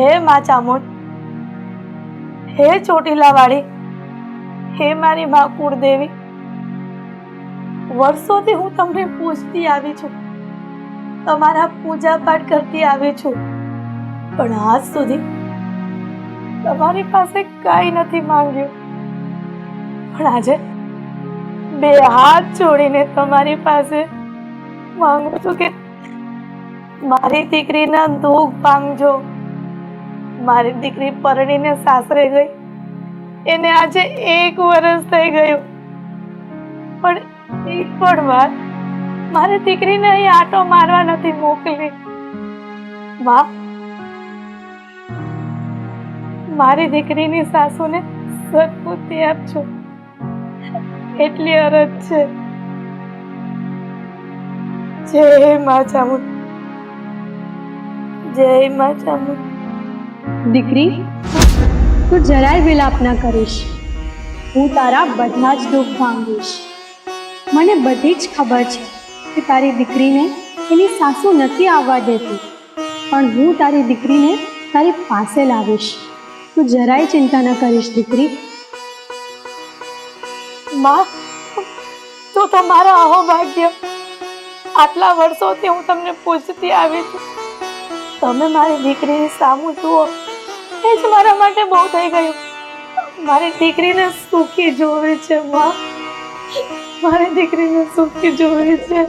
હે માં ચામુંડ, હે ચોટીલાવાળી, હે મારી માં કુળદેવી, વર્ષોથી હું તમને પૂજતી આવી છું, તમારા પૂજા પાઠ કરતી આવી છું, પણ આજ સુધી તમારી પાસે કાંઈ નથી માંગ્યું. પણ આજે બે હાથ જોડીને તમારી પાસે માંગુ છું કે મારી દીકરીના દુઃખ ભાંગજો. મારી દીકરી પરણીને સાસરે ગઈ, એને આજે 1 વર્ષ થઈ ગયું, પણ એક પણ વાર મારી દીકરીને અહીં આંટો મારવા નથી મોકલી. માં, મારી દીકરીની સાસુને સદબુદ્ધિ આપજો, એટલી અરજ છે. જય માં ચામુંડ, જય માં ચામુંડ. દીકરી, તું જરાય વિલાપ ન કરીશ. હું તારા બધા જ દુઃખ ભાંગીશ. મને બધી જ ખબર છે કે તારી દીકરીને એની સાસુ નથી આવવા દેતી, પણ હું તારી દીકરીને તારી પાસે લાવીશ. તું જરાય ચિંતા ન કરીશ દીકરી. માં, તો તમારા અહોભાગ્ય. આટલા વર્ષોથી હું તમને પૂછતી આવી છું, તમે મારી દીકરીની સામું જુઓ, એ જ મારા માટે બહુ થઈ ગયું. મારી દીકરીને સુખી જોવે છે માં, મારી દીકરીને સુખી જોવે છે.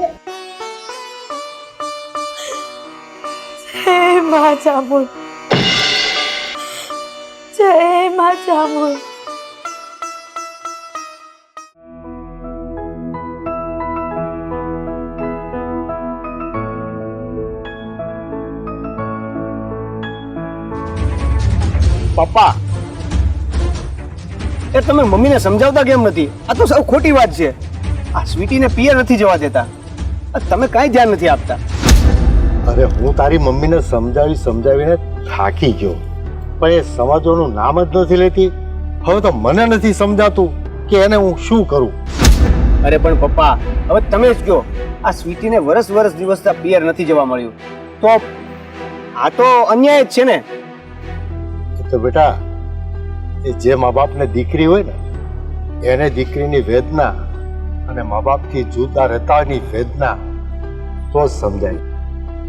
જય માં ચામુંડ, જય માં ચામુંડ. પપ્પા, એ તમે મમ્મીને સમજાવતા કેમ નથી? આ તો સાવ ખોટી વાત છે. આ સ્વીટીને પિયર નથી જવા દેતા, તમે કાંઈ ધ્યાન નથી આપતા. અરે હું તારી મમ્મીને સમજાવીને થાકી ગયો, પણ એ સમજવાનું નામ જ નથી લેતી. હવે તો મને નથી સમજાતું કે એને હું શું કરું. અરે પણ પપ્પા, હવે તમે જ કહો, આ સ્વીટીને વર્ષ દિવસથી પિયર નથી જવા મળ્યું, તો આ તો અન્યાય જ છે ને. તો બેટા, એ જે મા બાપને દીકરી હોય ને, એને દીકરીની વેદના અને મા બાપથી જુદા રહેતાની વેદના તો જ સમજાય.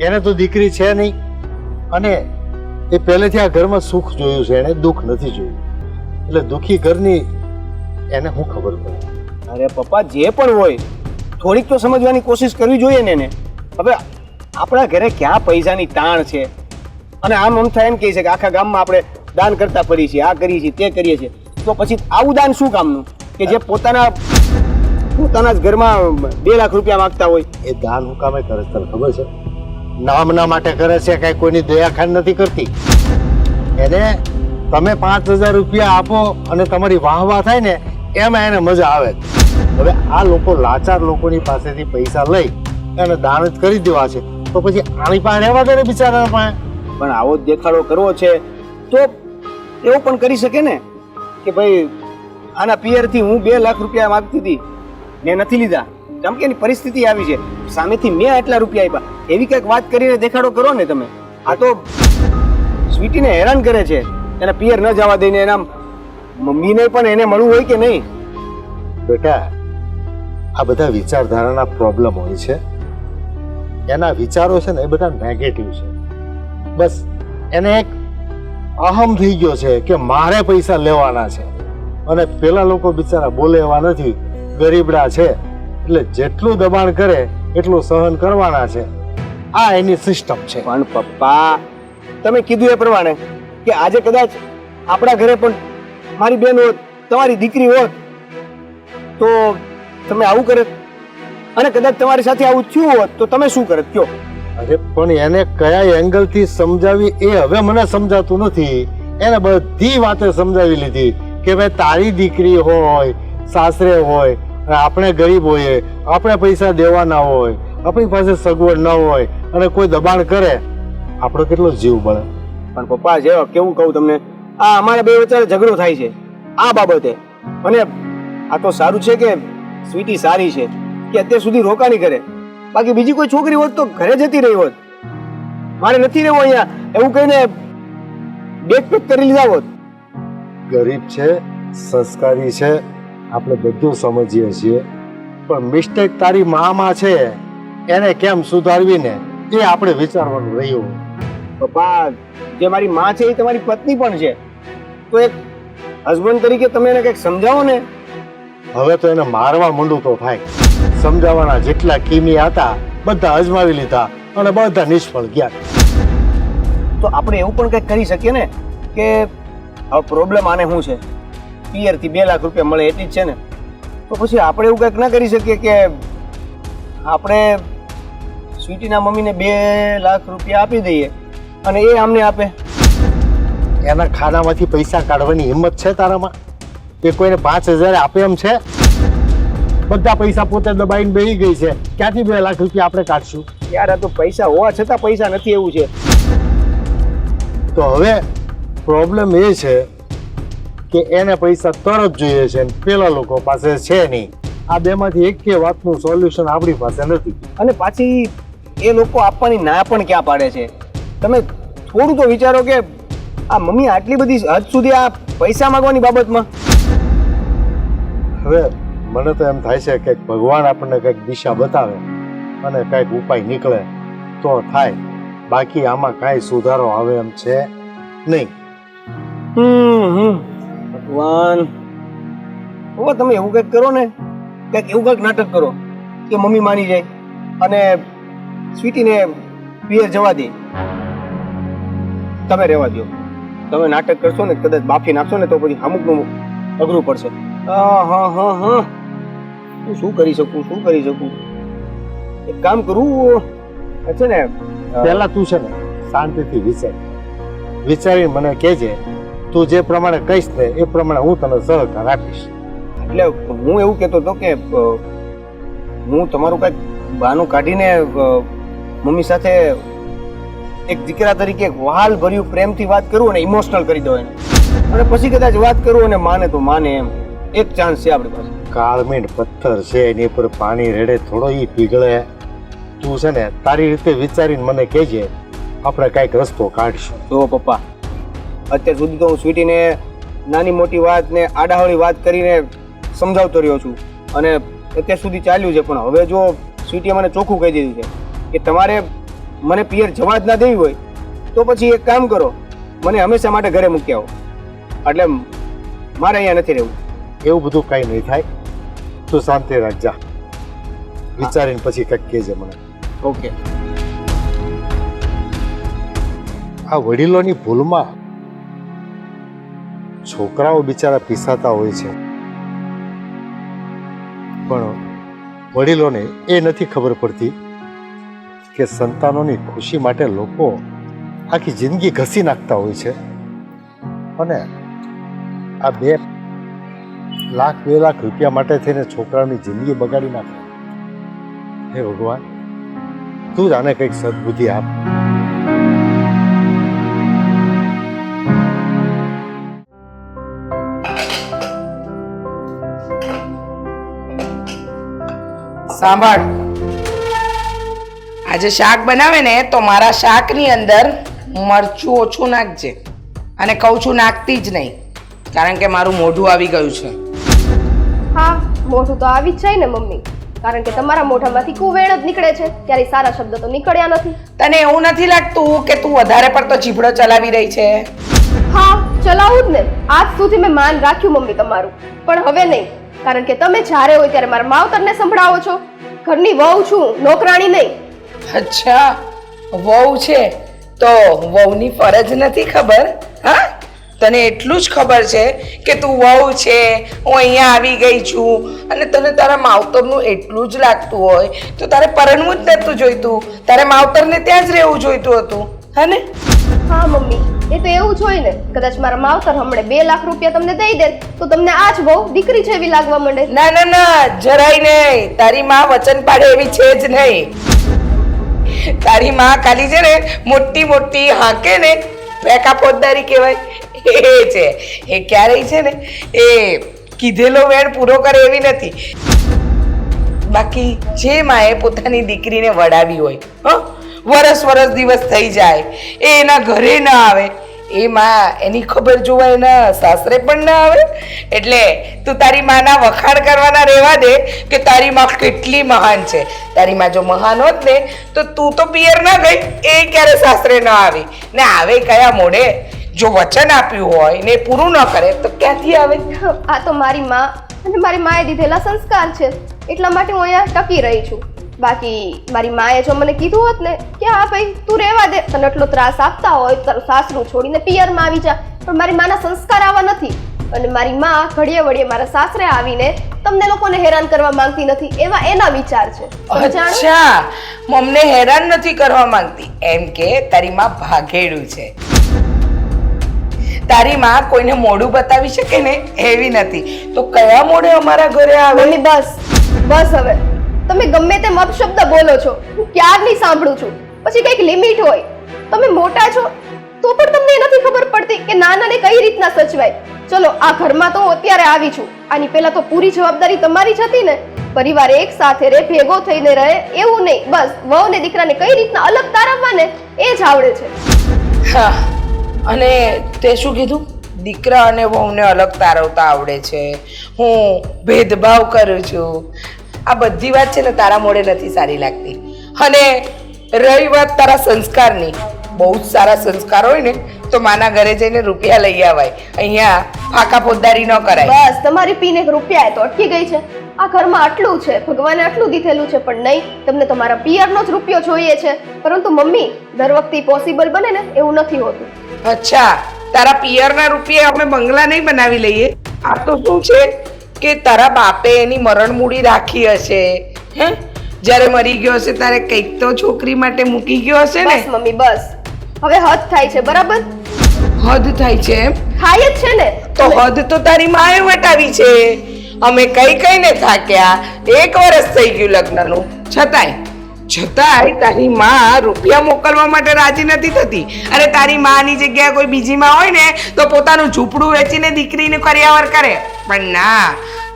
એને તો દીકરી છે નહીં, અને એ પહેલેથી આ ઘરમાં સુખ જોયું છે, એને દુઃખ નથી જોયું. એટલે દુઃખી ઘરની એને શું ખબર પડે? અરે પપ્પા, જે પણ હોય થોડીક તો સમજવાની કોશિશ કરવી જોઈએ ને એને. હવે આપણા ઘરે ક્યાં પૈસાની તાણ છે, અને આમ થાય એમ કહે છે કે આખા ગામમાં આપણે દાન કરતા ફરી છીએ, આ કરીએ છીએ, તે કરીએ છીએ, તો પછી આવું દાન શું કામનું કે જે પોતાના જ ઘરમાં 2 લાખ રૂપિયા માંગતા હોય? એ દાન હું કામે કરે છે તને ખબર છે? નામના માટે કરે છે, કઈ કોઈની દયા ખાન નથી કરતી. એને તમે 5000 રૂપિયા આપો અને તમારી વાહ થાય ને, એમાં એને મજા આવે. હવે આ લોકો લાચાર લોકોની પાસેથી પૈસા લઈ અને દાન જ કરી દેવા છે, તો પછી આની પાસે રહેવા દે ને બિચારા પાસે. પણ આવો જ દેખાડો કરવો છે તો એવું પણ કરી શકે ને કે ભાઈ આના પિયરથી હું 2 લાખ રૂપિયા માંગતી હતી, મેં નથી લીધા, કેમ કે એની પરિસ્થિતિ આવી છે, સામેથી મેં આટલા રૂપિયા આપ્યા, એવી કંઈક વાત કરીને દેખાડો કરો ને તમે. આ તો સ્વીટીને હેરાન કરે છે, એને પિયર ન જવા દઈને એના મમ્મીને પણ એને મળવું હોય કે નહીં? બેટા, આ બધા વિચારધારાના પ્રોબ્લેમ હોય છે. એના વિચારો છે ને એ બધા નેગેટિવ છે. બસ એને એક અહમ થઈ ગયો છે કે મારે પૈસા લેવાના છે, અને પેલા લોકો બિચારા બોલે એવા નથી, ગરીબડા છે, એટલે જેટલું દબાણ કરે એટલું સહન કરવાના છે. આ એની સિસ્ટમ છે. પણ પપ્પા, તમે કીધું એ પ્રમાણે કે આજે કદાચ આપણા ઘરે પણ મારી બેન હોત, તમારી દીકરી હોત, તો તમે આવું કરે, અને કદાચ તમારી સાથે આવું થયું હોત તો તમે શું કરત કયો? અરે પણ એને કયા એંગલ થી સમજાવી એ હવે મને સમજાતું નથી. એને બધી વાતે સમજાવી લીધી કે ભાઈ તારી દીકરી હોય, સાસરે હોય, આપણે ગરીબ હોઈએ, આપણે પૈસા દેવાના હોય, આપણી પાસે સગવડ ન હોય, અને કોઈ દબાણ કરે, આપણો કેટલો જીવ બળે. પણ પપ્પા, જે કેવું કહું તમને, આ અમારા બે વચ્ચે ઝઘડો થાય છે આ બાબતે. અને આ તો સારું છે કે સ્વીટી સારી છે કે અત્યાર સુધી રોકાણી કરે, બાકી બીજી કોઈ છોકરી હોત તો ઘરે જતી રહી હોત. મારે નથી રહેવું અહીંયા એવું કહીને બેગ પેક કરી લીધા હોત. ગરીબ છે, સંસ્કારી છે, આપણે બધું સમજીએ છીએ, પણ મિસ્ટેક તારી મામાં છે, એને કેમ સુધારવી ને એ આપણે વિચારવાનું રહ્યું. પપ્પા, જે મારી માં છે એ તમારી પત્ની પણ છે, તો એક હસબન્ડ તરીકે તમે એને કંઈક સમજાવો ને. હવે તો એને મારવા માંડું તો થાય. સમજાવવાના જેટલા કિમી હતા બધા અજમાવી લીધા અને બધા નિષ્ફળ ગયા. તો આપણે એવું પણ કંઈક કરી શકીએ ને કે હવે પ્રોબ્લેમ આને શું છે, પિયરથી 2 લાખ રૂપિયા મળે એટલી જ છે ને, તો પછી આપણે એવું કંઈક ના કરી શકીએ કે આપણે સ્વીટીના મમ્મીને 2 લાખ રૂપિયા આપી દઈએ અને એ આમને આપે. એના ખાનામાંથી પૈસા કાઢવાની હિંમત છે તારામાં? એ કોઈને 5000 આપે એમ છે? બધા પૈસા પોતે દબાઈને બેહી ગઈ છે, ક્યાંથી 2 લાખ રૂપિયા આપણે કાઢશું? યાર, આ તો પૈસા હોવા છતાં પૈસા નથી એવું છે. તો હવે પ્રોબ્લેમ એ છે કે એને પૈસા તરત જોઈએ છે, પેલા લોકો પાસે છે નહીં. આ બેમાંથી એકે વાતનું સોલ્યુશન આપણી પાસે નથી. અને પાછી એ લોકો આપવાની ના પણ ક્યાં પાડે છે. તમે થોડું તો વિચારો કે આ મમ્મી આટલી બધી હદ સુધી આ પૈસા માંગવાની બાબતમાં. હવે મને તો એમ થાય છે કે ભગવાન આપણને કંઈક દિશા બતાવે અને કંઈક ઉપાય નીકળે તો થાય, બાકી આમાં કાંઈ સુધારો આવે એમ છે નહીં. ભગવાન, હવે તમે એવું કંઈક કરો ને, કંઈક એવું કંઈક નાટક કરો કે મમ્મી માની જાય અને સ્વીટીને પિયર જવા દે. તમે રહેવા દો. તમે નાટક કરશો ને, કદાચ બાફી નાખશો ને, તો પછી અમુકનું અઘરું પડશે. હું શું કરી શકું? એક કામ કરું છે ને, પહેલા તું છે ને શાંતિથી વિચારીને મને કહેજે. તું જે પ્રમાણે કહીશ ને એ પ્રમાણે હું તને સહકાર આપીશ. એટલે હું એવું કહેતો હતો કે હું તમારું કંઈક બહાનું કાઢીને મમ્મી સાથે એક દીકરા તરીકે વહાલ ભર્યું પ્રેમથી વાત કરું અને ઇમોશનલ કરી દો એને, અને પછી કદાચ વાત કરું અને માને તો માને, એમ એક ચાન્સ છે આપણી પાસે. કાળમીણ પથ્થર છે, એની પર પાણી રેડે થોડો ઈ પીગળે. તું છે ને તારી રીતે વિચારીને મને કહેજે, આપણે કાંઈક રસ્તો કાઢીશું. જો પપ્પા, અત્યાર સુધી તો હું સ્વીટીને નાની મોટી વાત ને આડાહળી વાત કરીને સમજાવતો રહ્યો છું અને અત્યાર સુધી ચાલ્યું છે, પણ હવે જો સ્વીટીએ મને ચોખ્ખું કહી દીધું છે કે તમારે મને પિયર જવા જ ના દેવી હોય તો પછી એક કામ કરો, મને હંમેશા માટે ઘરે મૂકી આવો. એટલે મારે અહીંયા નથી રહેવું. એવું બધું કાંઈ નહીં થાય, તું શાંતિ રાખજા. વિચારીને પછી કંઈક કહેજે મને. ઓકે. આ વડીલોની ભૂલમાં છોકરાઓ બિચારા પીસાતા હોય છે, પણ વડીલોને એ નથી ખબર પડતી કે સંતાનોની ખુશી માટે લોકો આખી જિંદગી ઘસી નાખતા હોય છે, અને આ 2 લાખ રૂપિયા માટે થઈને છોકરાની જિંદગી બગાડી નાખે. હે ભગવાન, તું જ આને કંઈક સદબુદ્ધિ આપ. સાંભળ, આજે શાક બનાવે ને તો મારા શાકની અંદર મરચું ઓછું નાખજે, અને કહું છું નાખતી જ નહીં, કારણ કે મારું મોઢું આવી ગયું છે. હા, મોઢું તો આવી જ જાય ને મમ્મી, કારણ કે તમારા મોઢામાંથી કુવેણ જ નીકળે છે, ત્યારે સારા શબ્દ તો નીકળ્યા નથી. તને એવું નથી લાગતું કે તું વધારે પડતો જીભડો ચલાવી રહી છે? હા, ચલાવું જ ને. આજ સુધી મેં માન રાખ્યું મમ્મી તમારું, પણ હવે નહીં, કારણ કે તમે જ્યારે હોય ત્યારે મારા માવતરને સંભળાવો છો. ઘરની વહુ છું, નોકરાણી નહીં. અચ્છા, વહુ છે તો વહુની ફરજ નથી ખબર? હા, તને એટલું જ ખબર છે કે તું વહુ છે, હું અહીંયા આવી ગઈ છું, અને તને તારા માવતરનું એટલું જ લાગતું હોય તો તારે પરણવું જ નહોતું જોઈતું, તારે માવતરને ત્યાં જ રહેવું જોઈતું હતું, હા ને? હા મમ્મી, એ તો એવું જ હોય ને. કદાચ મારા માવતર હમણે 2 લાખ રૂપિયા તમને દઈ દે તો તમને આ જ બહુ દીકરી જેવી લાગવા માંડે. ના ના ના, જરાય નહીં. તારી માં વચન પાડે એવી છે જ નહીં. તારી માં ખાલી છે ને મોટી મોટી હાંકે ને વેકા પોતદારી કહેવાય એ છે. એ ક્યારેય છે ને એ કીધેલો વેણ પૂરો કરે એવી નથી. બાકી જે માએ પોતાની દીકરીને વડાવી હોય, વરસ દિવસ થઈ જાય, એ એના ઘરે ના આવે, એ માં એની ખબર જોવા એના સાસરે પણ ના આવે. એટલે તું તારી માના વખાણ કરવાના રહેવા દે કે તારી માં કેટલી મહાન છે. તારી માં જો મહાન હોત ને તો તું તો પિયર ના ગઈ, એ ક્યારે સાસરે ના આવી ને આવે કયા મોડે. જો વચન આપ્યું હોય ને પૂરું ન કરે તો ક્યાંથી આવે? આ તો મારી માં અને મારી માએ દીધેલા સંસ્કાર છે, એટલા માટે હું અહીંયા ટકી રહી છું. બાકી મારી માએ જો મને કીધું હોત ને કે હા ભાઈ તું રહેવા દે, તને એટલો ત્રાસ આપતા હોય તારું સાસરું છોડીને પિયરમાં આવી જા, પણ મારી માના સંસ્કાર આવા નથી. અને મારી માં ઘડીએ વળીએ મારા સાસરે આવીને તમને લોકોને હેરાન કરવા માંગતી નથી, એવા એના વિચાર છે. સમજાણું? અચ્છા, મમને હેરાન નથી કરવા માંગતી, એમ કે તારી માં ભાગેડું છે. તારી માં કોઈને મોઢું બતાવી શકે ને એવી નથી, તો કયા મોઢે અમારા ઘરે આવે? મમ્મી બસ બસ, હવે તમે ગમે તેમ અપશબ્દ બોલો છો, હું ક્યારની સાંભળું છું. પછી કંઈક લિમિટ હોય. તમે મોટા છો તો પણ તમને નથી ખબર પડતી કે નાનાને કઈ રીતના સચવાય. ચલો આ ઘરમાં તો હું અત્યારે આવી છું, આની પહેલા તો પૂરી જવાબદારી તમારી જ હતી ને. પરિવાર એક સાથે રહે, ભેગો થઈને રહે એવું નહીં, બસ વહુ ને દીકરાને કઈ રીતના અલગ તારવવા ને એ જ આવડે છે. હા, અને તે શું કીધું? દીકરા અને વહુને અલગ તારવતા આવડે છે, હું ભેદભાવ કરું છું. આ બધી વાત છે ને તારા મોઢે નથી સારી લાગતી. અને રહી વાત તારા સંસ્કારની, બહુ જ સારા સંસ્કાર હોય ને તો માના ઘરે જઈને રૂપિયા લઈ આવાય, અહીંયા ફાકા પોતદારી ન કરાય. બસ તમારી પીને રૂપિયા તો અટકી ગઈ છે. આ ઘરમાં આટલું છે, ભગવાને આટલું દીધેલું છે, પણ નહીં, તમને તમારા પિયરનો જ રૂપિયો જોઈએ છે. પરંતુ મમ્મી દર વખતે પોસિબલ બને ને એવું નથી હોતું. અચ્છા, તારા પિયરના રૂપિયા અમે બંગલા નહીં બનાવી લઈએ. આ તો શું છે કે તારા બાપે એની મરણ મૂડી રાખી હશે, હે? જ્યારે મરી ગયો હશે ત્યારે કંઈક તો છોકરી માટે મૂકી ગયો હશે ને. બસ મમ્મી બસ, હવે હદ થાય છે, બરાબર? હદ થાય છે એમ? થાય જ છે ને. તો હદ તો તારી માએ વટાવી છે. અમે કઈ કઈને થાક્યા, 1 વર્ષ થઈ ગયું લગ્નનું, છતાંય તારી માં રૂપિયા મોકલવા માટે રાજી નથી થતી. અરે તારી માની જગ્યાએ કોઈ બીજી માં હોય ને તો પોતાનું ઝૂંપડું વેચીને દીકરીને કર્યાવર કરે, પણ ના,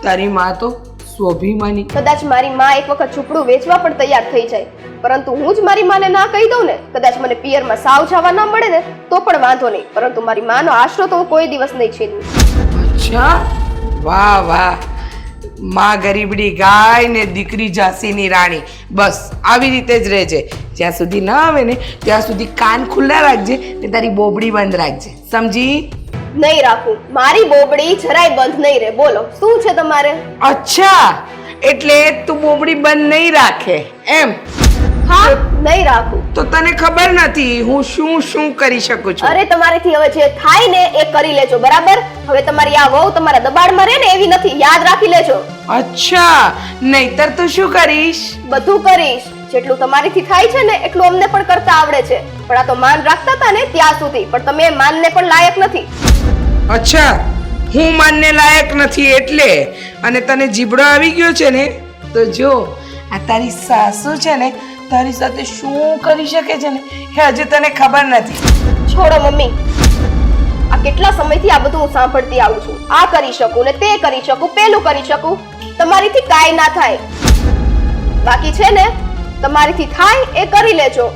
તારી માં તો સ્વાભિમાની. કદાચ મારી માં એક વખત ઝૂંપડું વેચવા પણ તૈયાર થઈ જાય, પરંતુ હું જ મારી માને ના કહી દઉં ને, કદાચ મને પિયરમાં સાવ જવા ના મળે ને તો પણ વાંધો નહીં, પરંતુ મારી માનો આશરો તો હું કોઈ દિવસ નહીં છેડું. અચ્છા, વાહ વાહ, માં ગરીબડી ગાય ને દીકરી ઝાંસીની રાણી. બસ આવી રીતે જ રહેજે. જ્યાં સુધી ના આવે ને ત્યાં સુધી કાન ખુલ્લા રાખજે ને તારી બોબડી બંધ રાખજે, સમજી? નહીં રાખું, મારી બોબડી જરાય બંધ નહીં રહે. બોલો શું છે તમારે? અચ્છા, એટલે તું બોબડી બંધ નહીં રાખે એમ? હા, નહીં રાખું. તો તને ખબર નથી હું શું શું કરી શકું છું? અરે તમારેથી હવે જે થાય ને એ કરી લેજો, બરાબર? હવે તમારી આ વહુ તમારા દબાણમાં રહે ને એવી નથી, યાદ રાખી લેજો. અચ્છા, નહીતર તું શું કરીશ? બધું કરીશ. જેટલું તમારીથી થાય છે ને એટલું અમને પણ કરતા આવડે છે, પણ આ તો માન રાખતા હતા ને ત્યાં સુધી, પણ તમે માનને પણ લાયક નથી. અચ્છા, હું માનને લાયક નથી એટલે? અને તને જીબડો આવી ગયો છે ને, તો જો આ તારી સાસુ છે ને તારી સાથે શું કરી શકે છે ને એ હજી તને ખબર નથી. છોડો મમ્મી, આ કેટલા સમયથી આ બધું હું સાંભળતી આવું છું. આ કરી શકું ને તે કરી શકું, પેલું કરી શકું, તમારીથી કાંઈ ના થાય. બાકી છે ને તમારીથી થાય એ કરી લેજો.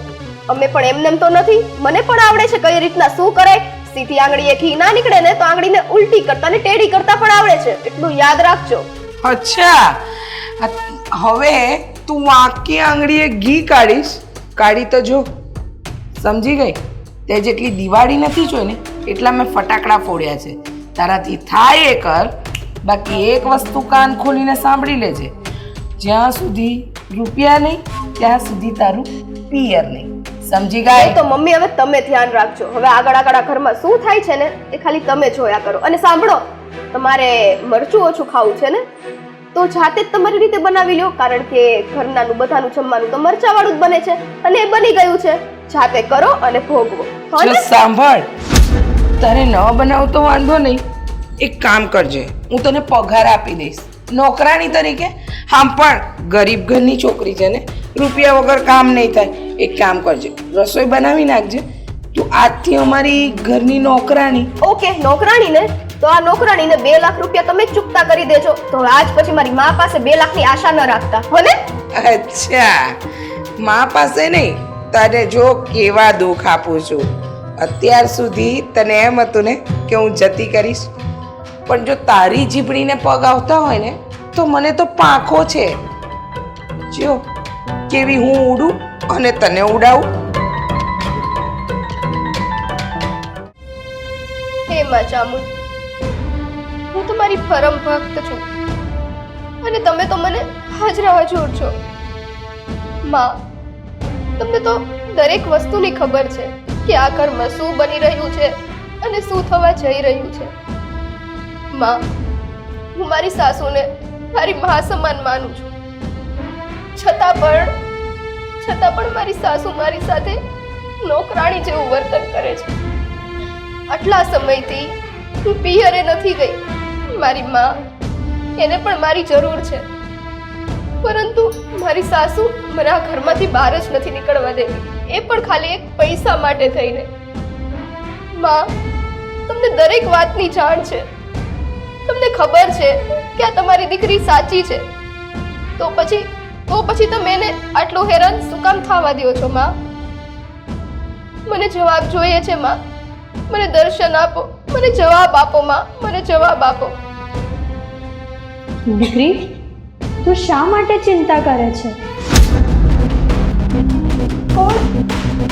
અમે પણ એમનેમ તો નથી, મને પણ આવડે છે કઈ રીતના શું કરાય. સીધી આંગળીએ ઘી ના નીકળે ને તો આંગળીને ઉલટી કરતા ને ટેડી કરતા પણ આવડે છે, એટલું યાદ રાખજો. અચ્છા, હવે તું આખી આંગળીએ ઘી કાઢી તો જો, સમજી ગઈ? તે જેટલી દિવાળી નથી જોઈ ને એટલા મેં ફટાકડા ફોડ્યા છે. તારાથી થાય એ કર, બાકી એક વસ્તુ કાન ખોલીને સાંભળી લેજે, જ્યાં સુધી રૂપિયા નહીં ત્યાં સુધી તારું પિયર નહીં, સમજી ગઈ? તો મમ્મી હવે તમે ધ્યાન રાખજો. હવે આગળ આ ઘરમાં શું થાય છે ને એ ખાલી તમે જોયા કરો. અને સાંભળો, તમારે મરચું ઓછું ખાવું છે ને તો જાતે જ તમારી રીતે બનાવી લો, કારણ કે ઘરનાનું બધાનું જમવાનું તો મરચા વાળું જ બને છે અને એ બની ગયું છે. જાતે કરો અને ભોગવો. જો સાંભળ, તારે ન બનાવતો વાંધો નહીં, એક કામ કરજે, હું તને પગાર આપી દઈશ નોકરાણી તરીકે. હા, પણ ગરીબ ઘરની છોકરી છે ને, રૂપિયા વગર કામ નહીં થાય. એક કામ કરજે, રસોઈ બનાવી નાખજે. તું આજથી અમારી ઘરની નોકરાણી. ઓકે, નોકરાણી ને તો આ નોકરાણીને 2 લાખ રૂપિયા તમે ચૂકતા કરી દેજો. તો આજ પછી મારી મા પાસે 2 લાખની આશા ન રાખતા, ભલે? અચ્છા, મા પાસે નહીં, તને જો કેવા દુઃખ આપું છું. અત્યાર સુધી તને એમ હતું ને કે હું જતી કરીશ, પણ જો તારી જીભડીને પગ આવતા હોય ને તો મને તો પાંખો છે. જો કેવી હું ઉડું અને તને ઉડાવું. હે માં ચામુંડ, હું તમારી પરમ ભક્ત છું અને તમે તો મને હાજરા હજુર છો. માં, તમને તો દરેક વસ્તુની ખબર છે કે આ ઘરમાં શું બની રહ્યું છે અને શું થવા જઈ રહ્યું છે. માં, હું મારી સાસુને મારી મા સમાન માનું છું, છતાં પણ મારી સાસુ મારી સાથે નોકરાણી જેવું વર્તન કરે છે. આટલા સમયથી હું પિયરે નથી ગઈ. મારી માં, એને પણ મારી જરૂર છે, પરંતુ મારી સાસુ મને આ ઘરમાંથી બહાર જ નથી નીકળવા દેતી, એ પણ ખાલી એક પૈસા માટે થઈને. માં, તમને દરેક વાતની જાણ છે. તમને ખબર છે કે આ તમારી દીકરી સાચી છે, તો પછી તમે એને આટલું હેરાન શું કામ થવા દો છો? માં, મને જવાબ જોઈએ છે. માં, મને દર્શન આપો, મને જવાબ આપો. માં, મને જવાબ આપો. દીકરી, તું શા માટે ચિંતા કરે છે?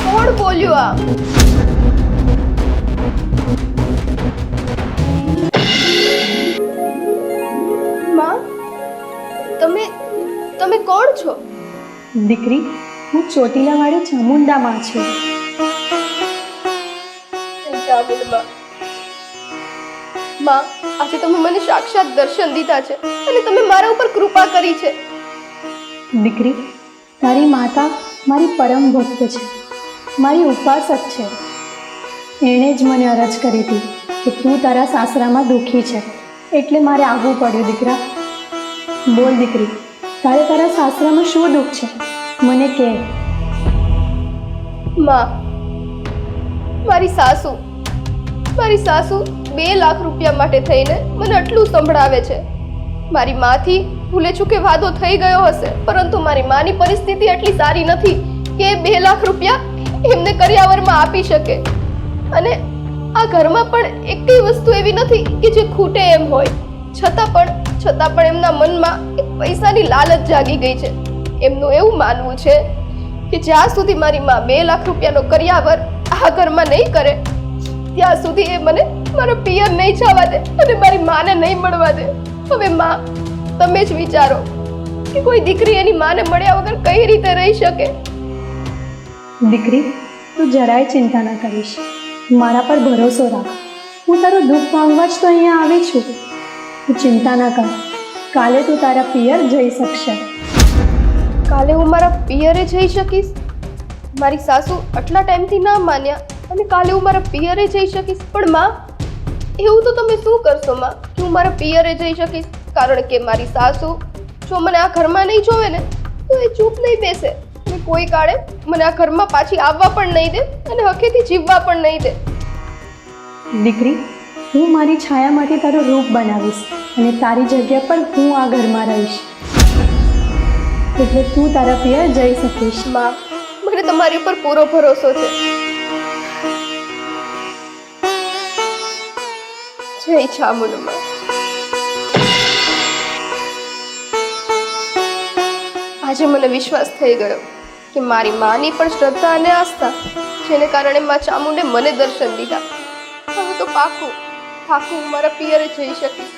કોણ બોલ્યું આ? માં, તમે કોણ છો? દીકરી, હું ચોટીલાવાળી ચામુંડામાં છું. ચામુંડમાં. માં, આજે તમે મને સાક્ષાત દર્શન દીધા છે અને તમે મારા ઉપર કૃપા કરી છે. દીકરી, તારી માતા મારી પરમ ભક્ત છે, મારી ઉપાસક છે. એણે જ મને અરજ કરી હતી કે તું તારા સાસરામાં દુઃખી છે, એટલે મારે આવવું પડ્યું. દીકરા, બોલ દીકરી, તારે તારા સાસરામાં શું દુઃખ છે? મને કહે. માં, મારી સાસુ 2 લાખ રૂપિયા માટે થઈને મને આટલું સંભળાવે છે. મારી માથી ભૂલે ચૂકે વાદો થઈ ગયો હશે, પરંતુ મારી માની પરિસ્થિતિ એટલી સારી નથી કે 2 લાખ રૂપિયા એમને કરિયાવરમાં આપી શકે. અને આ ઘરમાં પણ એકેય વસ્તુ એવી નથી કે જે ખૂટે એમ હોય. છતાં પણ એમના મનમાં એક પૈસાની લાલચ જાગી ગઈ છે. એમનું એવું માનવું છે કે જ્યાં સુધી મારી માં 2 લાખ રૂપિયાનો કરિયાવર આ ઘરમાં નહીં કરે, ત્યાં સુધી એ મને મારો પિયર નહીં જવા દે અને મારી માને નહીં મળવા દે. હવે માં, તમે જ વિચારો કે કોઈ દીકરી એની માને મળ્યા વગર કઈ રીતે રહી શકે? દીકરી, તું જરાય ચિંતા ન કરીશ. મારા પર ભરોસો રાખ. હું તારું દુઃખ માંગવા જ તો અહીંયા આવી છું. તું ચિંતા ના કર. કાલે તું તારા પિયર જઈ શકશે. કાલે હું મારા પિયરે જઈ શકીશ? મારી સાસુ આટલા ટાઈમથી ના માન્યા અને કાલે હું મારા પિયરે જઈ શકીશ? પણ માં, એવું તો તમે શું કરશો માં કે હું મારા પિયરે જઈ શકીશ? કારણ કે મારી સાસુ જો મને આ ઘરમાં નહીં જોવે ને તો એ ચૂપ નહીં બેસે અને કોઈ કાળે મને આ ઘરમાં પાછી આવવા પણ નહીં દે અને હકેથી જીવવા પણ નહીં દે. દીકરી, હું મારી છાયામાંથી તારું રૂપ બનાવીશ અને તારી જગ્યા પર હું આ ઘરમાં રહીશ, એટલે તું તારા પિયર જઈ શકીશ. માં, મને તમારી ઉપર પૂરો ભરોસો છે. જય ચામુંડમાં. આજે મને વિશ્વાસ થઈ ગયો કે મારી માની પણ શ્રદ્ધા અને આસ્થા, જેને કારણે માં ચામુંડે મને દર્શન દીધા. હવે તો પાકું હું મારા પિયરે જઈ શકીશ.